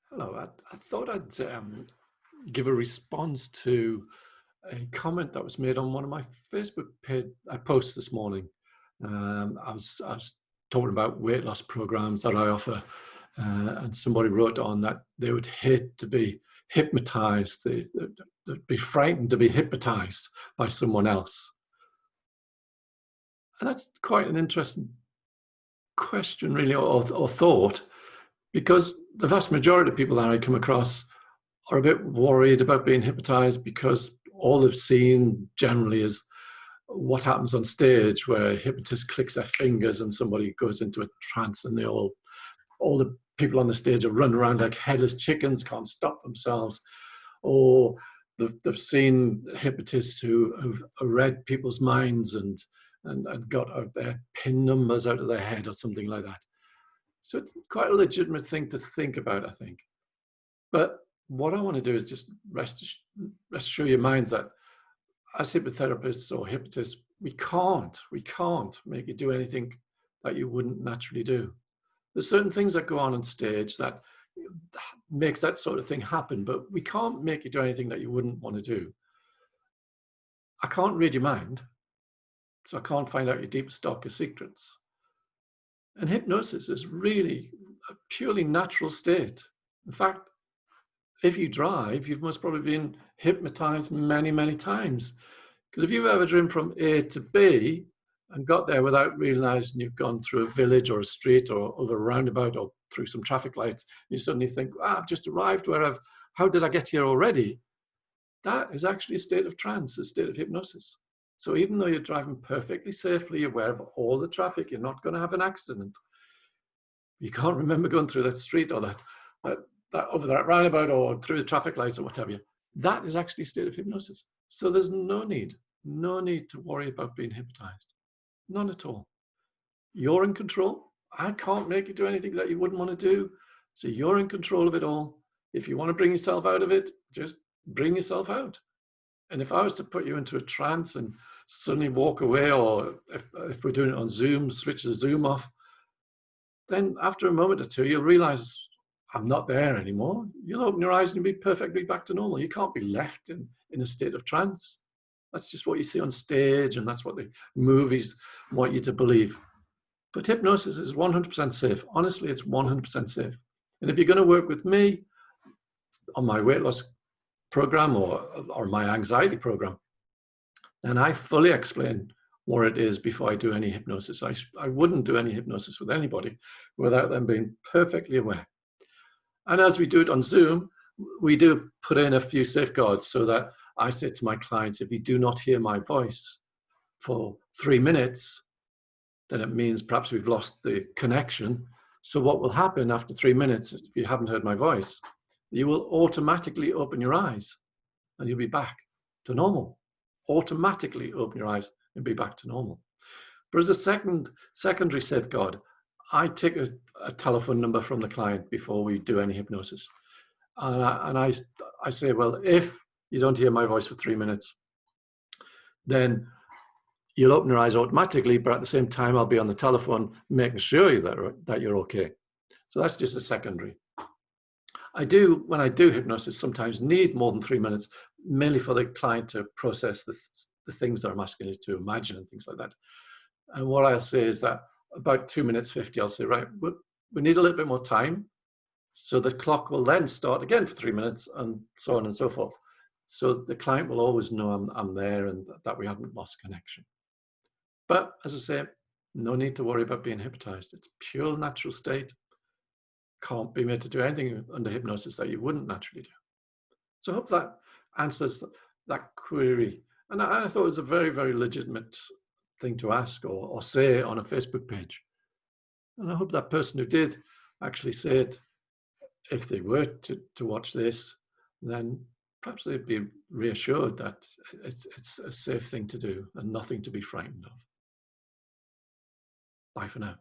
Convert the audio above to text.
Hello, I thought I'd give a response to a comment that was made on one of my Facebook posts this morning. I was talking about weight loss programs that I offer, and somebody wrote on that they would hate to be hypnotized. They'd be frightened to be hypnotized by someone else. And that's quite an interesting question, really, or thought, because the vast majority of people that I come across are a bit worried about being hypnotized because all they've seen generally is what happens on stage where a hypnotist clicks their fingers and somebody goes into a trance and all the people on the stage are running around like headless chickens, can't stop themselves. Or they've seen hypnotists who've read people's minds and got out their pin numbers out of their head or something like that. So it's quite a legitimate thing to think about, I think. But what I want to do is just rest assure your minds that as hypnotherapists or hypnotists, we can't make you do anything that you wouldn't naturally do. There's certain things that go on stage that makes that sort of thing happen, but we can't make you do anything that you wouldn't want to do. I can't read your mind, so I can't find out your deepest, darkest secrets. And hypnosis is really a purely natural state. In fact, if you drive, you've most probably been hypnotized many, many times. Because if you've ever driven from A to B and got there without realizing you've gone through a village or a street or over a roundabout or through some traffic lights, you suddenly think, I've just arrived how did I get here already? That is actually a state of trance, a state of hypnosis. So even though you're driving perfectly safely, aware of all the traffic, you're not going to have an accident. You can't remember going through that street or that over that roundabout or through the traffic lights or whatever. That is actually a state of hypnosis. So there's no need to worry about being hypnotized. None at all. You're in control. I can't make you do anything that you wouldn't want to do. So you're in control of it all. If you want to bring yourself out of it, just bring yourself out. And if I was to put you into a trance and suddenly walk away, or if we're doing it on Zoom, switch the Zoom off, then after a moment or two, you'll realize I'm not there anymore. You'll open your eyes and you'll be perfectly back to normal. You can't be left in a state of trance. That's just what you see on stage, and that's what the movies want you to believe. But hypnosis is 100% safe. Honestly, it's 100% safe. And if you're going to work with me on my weight loss program or my anxiety program, then I fully explain what it is before I do any hypnosis. I wouldn't do any hypnosis with anybody without them being perfectly aware. And as we do it on Zoom, we do put in a few safeguards so that I say to my clients, if you do not hear my voice for 3 minutes, then it means perhaps we've lost the connection. So what will happen after 3 minutes, if you haven't heard my voice, you will automatically open your eyes and you'll be back to normal. Automatically open your eyes and be back to normal. But as a secondary safeguard, I take a telephone number from the client before we do any hypnosis. And I say, well, if you don't hear my voice for 3 minutes, then you'll open your eyes automatically, but at the same time, I'll be on the telephone making sure that you're okay. So that's just a secondary. When I do hypnosis, sometimes need more than 3 minutes, mainly for the client to process the things that I'm asking you to imagine and things like that. And what I'll say is that about 2 minutes 50, I'll say, right, we need a little bit more time. So the clock will then start again for 3 minutes and so on and so forth. So the client will always know I'm there and that we haven't lost connection. But as I say, no need to worry about being hypnotized. It's pure natural state. Can't be made to do anything under hypnosis that you wouldn't naturally do. So I hope that answers that query. And I thought it was a very, very legitimate thing to ask or say on a Facebook page. And I hope that person who did actually say it, if they were to watch this, then perhaps they'd be reassured that it's a safe thing to do and nothing to be frightened of. Bye for now.